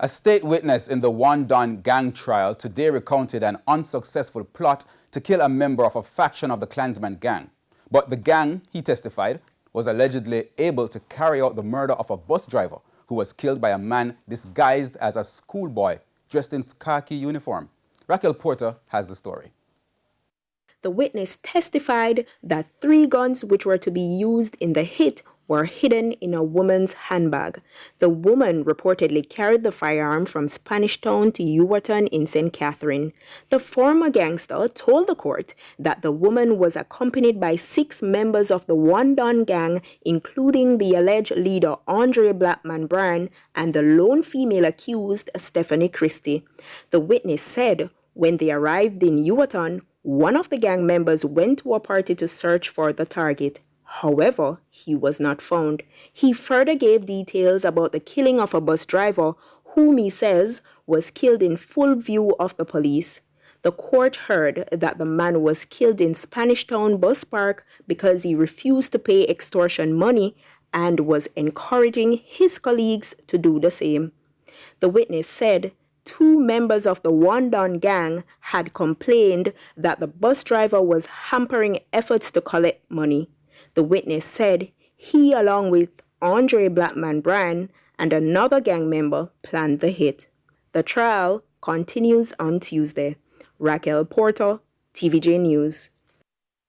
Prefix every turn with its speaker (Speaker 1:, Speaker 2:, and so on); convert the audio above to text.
Speaker 1: A state witness in the One Don gang trial today recounted an unsuccessful plot to kill a member of a faction of the Klansman gang. But the gang, he testified, was allegedly able to carry out the murder of a bus driver who was killed by a man disguised as a schoolboy dressed in khaki uniform. Raquel Porter has the story.
Speaker 2: The witness testified that 3 guns which were to be used in the hit were hidden in a woman's handbag. The woman reportedly carried the firearm from Spanish Town to Ewerton in St. Catherine. The former gangster told the court that the woman was accompanied by 6 members of the One Don gang, including the alleged leader Andre Blackman Bryan and the lone female accused Stephanie Christie. The witness said when they arrived in Ewerton, one of the gang members went to a party to search for the target. However, he was not found. He further gave details about the killing of a bus driver, whom he says was killed in full view of the police. The court heard that the man was killed in Spanish Town Bus Park because he refused to pay extortion money and was encouraging his colleagues to do the same. The witness said 2 members of the One Don gang had complained that the bus driver was hampering efforts to collect money. The witness said he, along with Andre Blackman Bryan and another gang member, planned the hit. The trial continues on Tuesday. Raquel Porter, TVJ News.